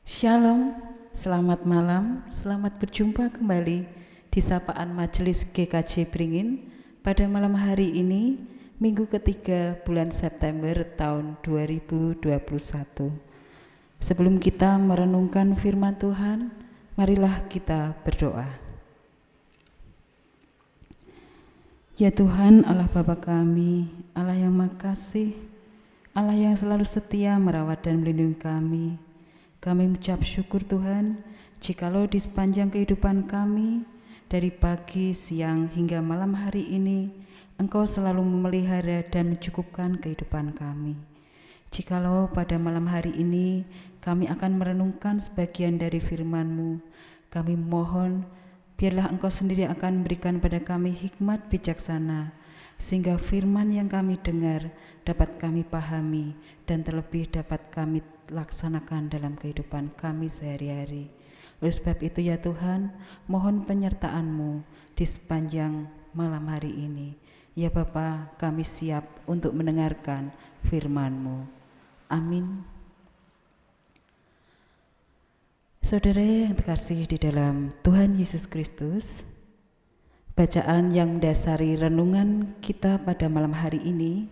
Shalom, selamat malam, selamat berjumpa kembali di Sapaan Majelis GKJ Beringin pada malam hari ini, minggu ketiga bulan September tahun 2021. Sebelum kita merenungkan firman Tuhan, marilah kita berdoa. Ya Tuhan, Allah Bapa kami, Allah yang makasih, Allah yang selalu setia merawat dan melindungi kami. Kami mengucap syukur Tuhan, jikalau di sepanjang kehidupan kami, dari pagi, siang, hingga malam hari ini, Engkau selalu memelihara dan mencukupkan kehidupan kami. Jikalau pada malam hari ini, kami akan merenungkan sebagian dari firman-Mu, kami mohon, biarlah Engkau sendiri akan memberikan pada kami hikmat bijaksana, sehingga firman yang kami dengar dapat kami pahami dan terlebih dapat kami laksanakan dalam kehidupan kami sehari-hari. Oleh sebab itu ya Tuhan, mohon penyertaan-Mu di sepanjang malam hari ini. Ya Bapa, kami siap untuk mendengarkan firman-Mu. Amin. Saudara yang terkasih di dalam Tuhan Yesus Kristus, bacaan yang mendasari renungan kita pada malam hari ini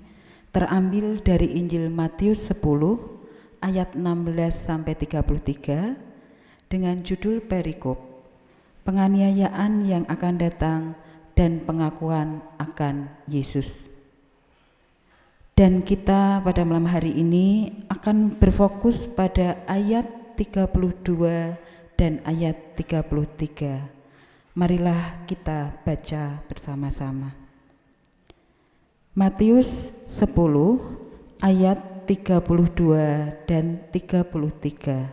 terambil dari Injil Matius 10 ayat 16-33 dengan judul perikop penganiayaan yang akan datang dan pengakuan akan Yesus. Dan kita pada malam hari ini akan berfokus pada ayat 32 dan ayat 33. Marilah kita baca bersama-sama. Matius 10 ayat 32 dan 33.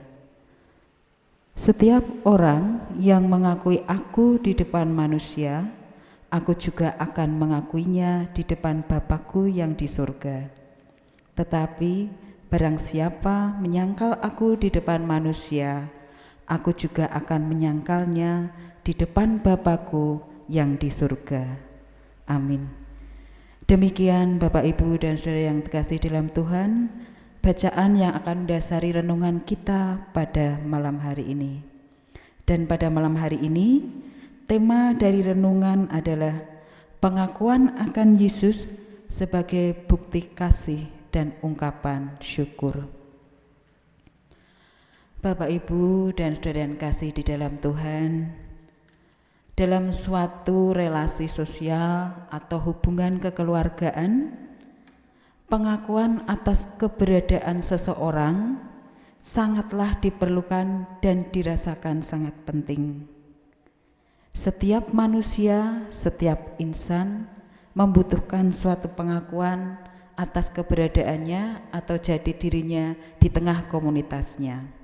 Setiap orang yang mengakui aku di depan manusia, aku juga akan mengakuinya di depan Bapa-Ku yang di surga. Tetapi barang siapa menyangkal aku di depan manusia, aku juga akan menyangkalnya di depan Bapa-Ku yang di surga. Amin. Demikian Bapak Ibu dan Saudara yang terkasih dalam Tuhan, bacaan yang akan mendasari renungan kita pada malam hari ini. Dan pada malam hari ini, tema dari renungan adalah pengakuan akan Yesus sebagai bukti kasih dan ungkapan syukur. Bapak Ibu dan Saudara yang kasih di dalam Tuhan, dalam suatu relasi sosial atau hubungan kekeluargaan, pengakuan atas keberadaan seseorang sangatlah diperlukan dan dirasakan sangat penting. Setiap manusia, setiap insan membutuhkan suatu pengakuan atas keberadaannya atau jati dirinya di tengah komunitasnya.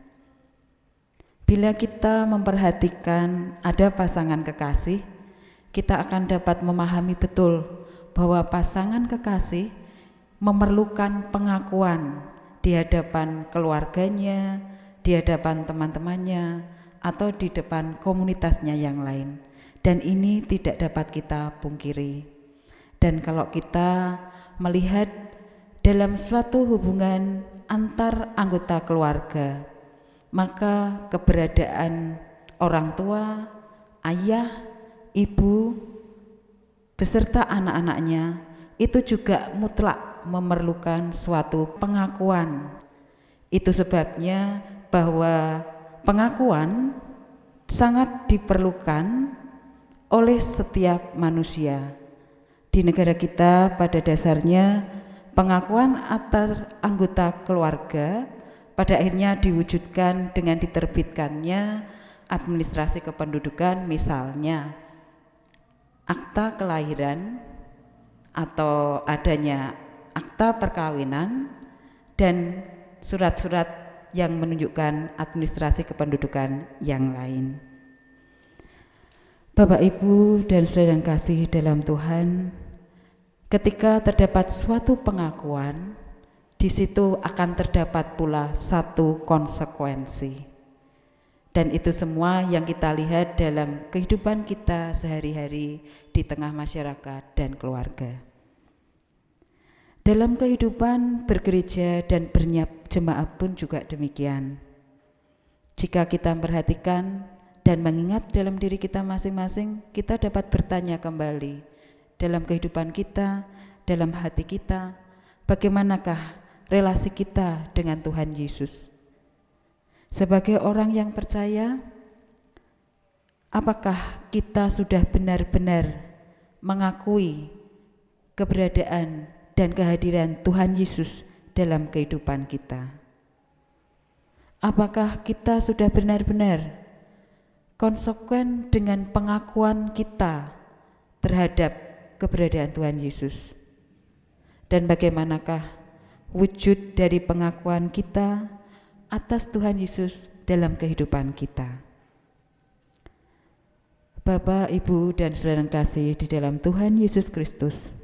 Bila kita memperhatikan ada pasangan kekasih, kita akan dapat memahami betul bahwa pasangan kekasih memerlukan pengakuan di hadapan keluarganya, di hadapan teman-temannya, atau di depan komunitasnya yang lain. Dan ini tidak dapat kita pungkiri. Dan kalau kita melihat dalam suatu hubungan antar anggota keluarga, maka keberadaan orang tua, ayah, ibu, beserta anak-anaknya itu juga mutlak memerlukan suatu pengakuan. Itu sebabnya bahwa pengakuan sangat diperlukan oleh setiap manusia. Di negara kita pada dasarnya pengakuan antar anggota keluarga pada akhirnya diwujudkan dengan diterbitkannya administrasi kependudukan, misalnya akta kelahiran atau adanya akta perkawinan dan surat-surat yang menunjukkan administrasi kependudukan yang lain. Bapak Ibu dan Saudara yang kasih dalam Tuhan, ketika terdapat suatu pengakuan, di situ akan terdapat pula satu konsekuensi. Dan itu semua yang kita lihat dalam kehidupan kita sehari-hari di tengah masyarakat dan keluarga. Dalam kehidupan bergereja dan berjemaah pun juga demikian. Jika kita memperhatikan dan mengingat dalam diri kita masing-masing, kita dapat bertanya kembali dalam kehidupan kita, dalam hati kita, bagaimanakah relasi kita dengan Tuhan Yesus. Sebagai orang yang percaya, apakah kita sudah benar-benar mengakui keberadaan dan kehadiran Tuhan Yesus dalam kehidupan kita? Apakah kita sudah benar-benar konsekuen dengan pengakuan kita terhadap keberadaan Tuhan Yesus? Dan bagaimanakah wujud dari pengakuan kita atas Tuhan Yesus dalam kehidupan kita? Bapak, Ibu, dan saudara yang kasih di dalam Tuhan Yesus Kristus,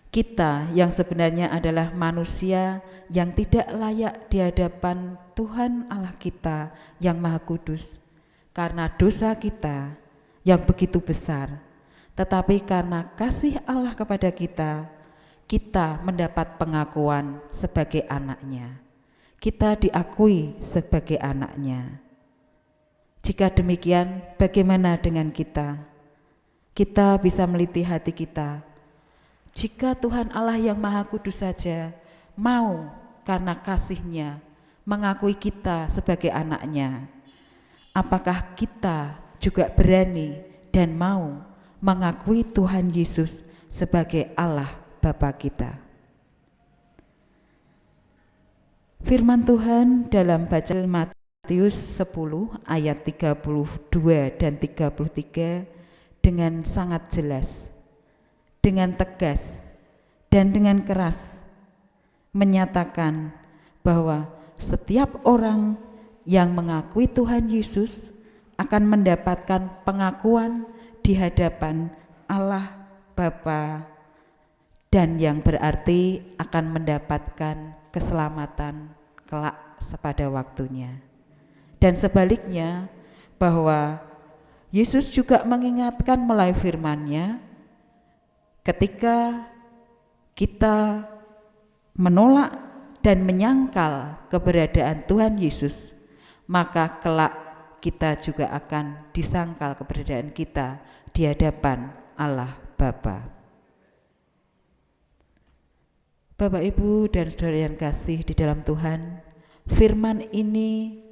kita yang sebenarnya adalah manusia yang tidak layak di hadapan Tuhan Allah kita yang Maha Kudus karena dosa kita yang begitu besar, tetapi karena kasih Allah kepada kita, kita mendapat pengakuan sebagai anaknya. Kita diakui sebagai anaknya. Jika demikian, bagaimana dengan kita? Kita bisa meliti hati kita. Jika Tuhan Allah yang Maha Kudus saja mau karena kasih-Nya mengakui kita sebagai anaknya, apakah kita juga berani dan mau mengakui Tuhan Yesus sebagai Allah Bapa kita? Firman Tuhan dalam bacaan Matius 10 ayat 32 dan 33 dengan sangat jelas, dengan tegas dan dengan keras menyatakan bahwa setiap orang yang mengakui Tuhan Yesus akan mendapatkan pengakuan di hadapan Allah Bapa, dan yang berarti akan mendapatkan keselamatan kelak pada waktunya. Dan sebaliknya, bahwa Yesus juga mengingatkan melalui firman-Nya, ketika kita menolak dan menyangkal keberadaan Tuhan Yesus, maka kelak kita juga akan disangkal keberadaan kita di hadapan Allah Bapa. Bapak, Ibu, dan saudara yang kasih di dalam Tuhan, firman ini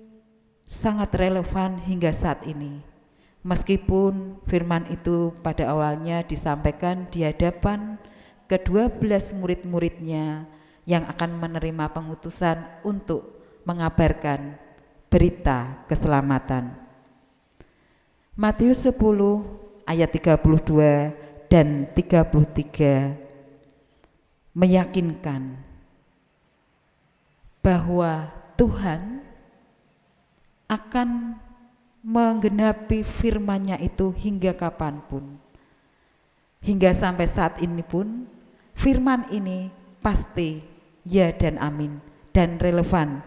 sangat relevan hingga saat ini. Meskipun firman itu pada awalnya disampaikan di hadapan ke-12 murid-muridnya yang akan menerima pengutusan untuk mengabarkan berita keselamatan. Matius 10 ayat 32 dan 33 meyakinkan bahwa Tuhan akan menggenapi firman-Nya itu hingga kapanpun. Hingga sampai saat ini pun firman ini pasti ya dan amin dan relevan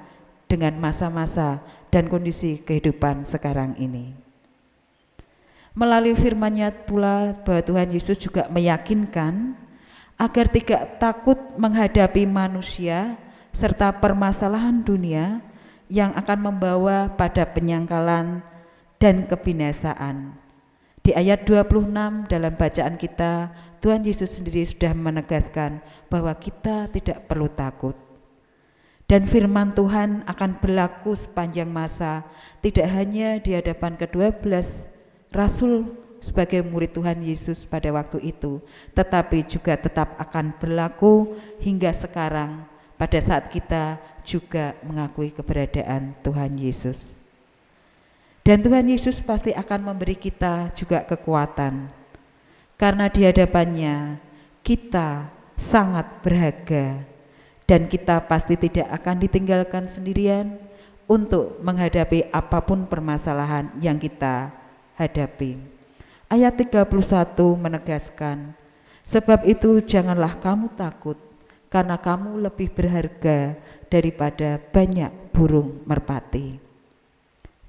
dengan masa-masa dan kondisi kehidupan sekarang ini. Melalui firman-Nya pula bahwa Tuhan Yesus juga meyakinkan agar tidak takut menghadapi manusia serta permasalahan dunia yang akan membawa pada penyangkalan dan kebinasaan. Di ayat 26 dalam bacaan kita, Tuhan Yesus sendiri sudah menegaskan bahwa kita tidak perlu takut. Dan firman Tuhan akan berlaku sepanjang masa, tidak hanya di hadapan ke-12 rasul sebagai murid Tuhan Yesus pada waktu itu, tetapi juga tetap akan berlaku hingga sekarang pada saat kita juga mengakui keberadaan Tuhan Yesus. Dan Tuhan Yesus pasti akan memberi kita juga kekuatan, karena di hadapannya kita sangat berharga dan kita pasti tidak akan ditinggalkan sendirian untuk menghadapi apapun permasalahan yang kita hadapi. Ayat 31 menegaskan, sebab itu janganlah kamu takut, karena kamu lebih berharga daripada banyak burung merpati.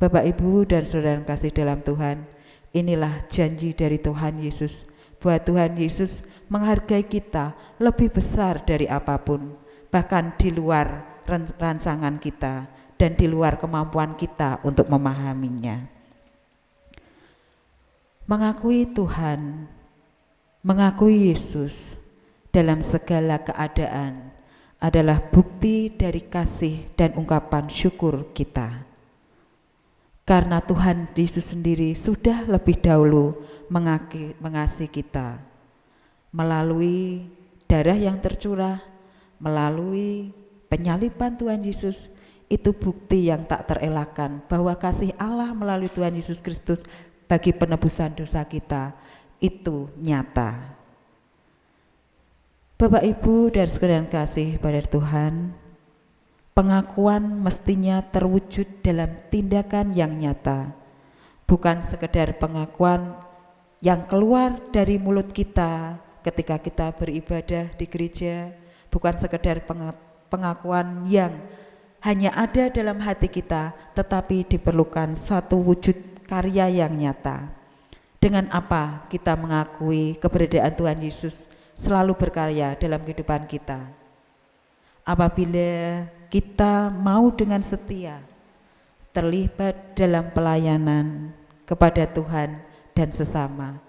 Bapak, Ibu, dan saudara yang kasih dalam Tuhan, inilah janji dari Tuhan Yesus, bahwa Tuhan Yesus menghargai kita lebih besar dari apapun, bahkan di luar rancangan kita, dan di luar kemampuan kita untuk memahaminya. Mengakui Tuhan, mengakui Yesus dalam segala keadaan adalah bukti dari kasih dan ungkapan syukur kita. Karena Tuhan Yesus sendiri sudah lebih dahulu mengasihi kita melalui darah yang tercurah, melalui penyaliban Tuhan Yesus. Itu bukti yang tak terelakkan bahwa kasih Allah melalui Tuhan Yesus Kristus bagi penebusan dosa kita itu nyata. Bapak Ibu dan sekalian kasih pada Tuhan, pengakuan mestinya terwujud dalam tindakan yang nyata, bukan sekedar pengakuan yang keluar dari mulut kita ketika kita beribadah di gereja, bukan sekedar pengakuan yang hanya ada dalam hati kita, tetapi diperlukan satu wujud karya yang nyata. Dengan apa kita mengakui keberadaan Tuhan Yesus selalu berkarya dalam kehidupan kita? Apabila kita mau dengan setia terlibat dalam pelayanan kepada Tuhan dan sesama,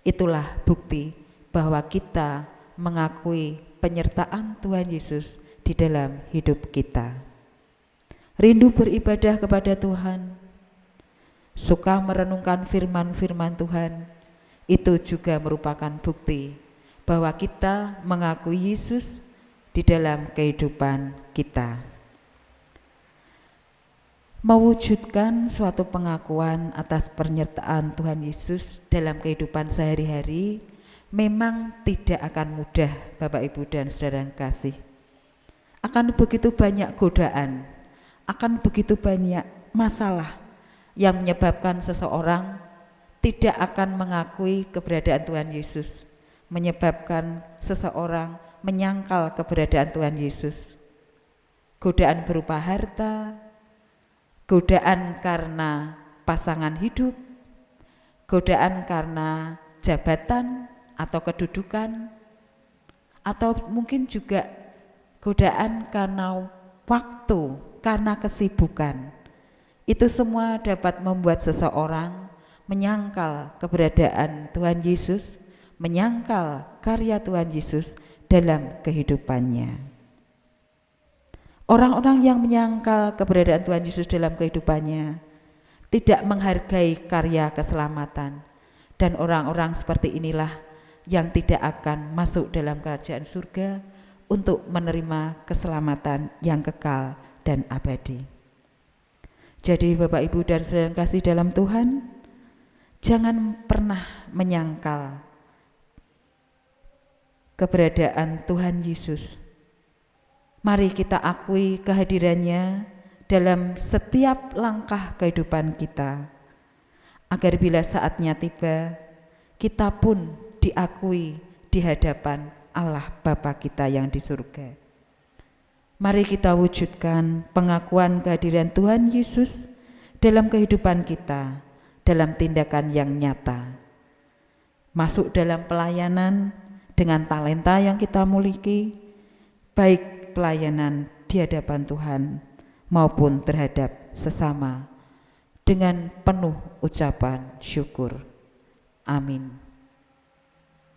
itulah bukti bahwa kita mengakui penyertaan Tuhan Yesus di dalam hidup kita. Rindu beribadah kepada Tuhan, suka merenungkan firman-firman Tuhan, itu juga merupakan bukti bahwa kita mengakui Yesus di dalam kehidupan kita. Mewujudkan suatu pengakuan atas penyertaan Tuhan Yesus dalam kehidupan sehari-hari memang tidak akan mudah, Bapak Ibu dan saudara kasih. Akan begitu banyak godaan, akan begitu banyak masalah yang menyebabkan seseorang tidak akan mengakui keberadaan Tuhan Yesus, menyebabkan seseorang menyangkal keberadaan Tuhan Yesus. Godaan berupa harta, godaan karena pasangan hidup, godaan karena jabatan atau kedudukan, atau mungkin juga godaan karena waktu, karena kesibukan. Itu semua dapat membuat seseorang menyangkal keberadaan Tuhan Yesus, menyangkal karya Tuhan Yesus dalam kehidupannya. Orang-orang yang menyangkal keberadaan Tuhan Yesus dalam kehidupannya tidak menghargai karya keselamatan, dan orang-orang seperti inilah yang tidak akan masuk dalam kerajaan surga untuk menerima keselamatan yang kekal dan abadi. Jadi Bapak Ibu dan saudara kasih dalam Tuhan, jangan pernah menyangkal keberadaan Tuhan Yesus. Mari kita akui kehadirannya dalam setiap langkah kehidupan kita, agar bila saatnya tiba, kita pun diakui di hadapan Allah Bapa kita yang di surga. Mari kita wujudkan pengakuan kehadiran Tuhan Yesus dalam kehidupan kita, dalam tindakan yang nyata. Masuk dalam pelayanan dengan talenta yang kita miliki, baik pelayanan di hadapan Tuhan maupun terhadap sesama, dengan penuh ucapan syukur. Amin.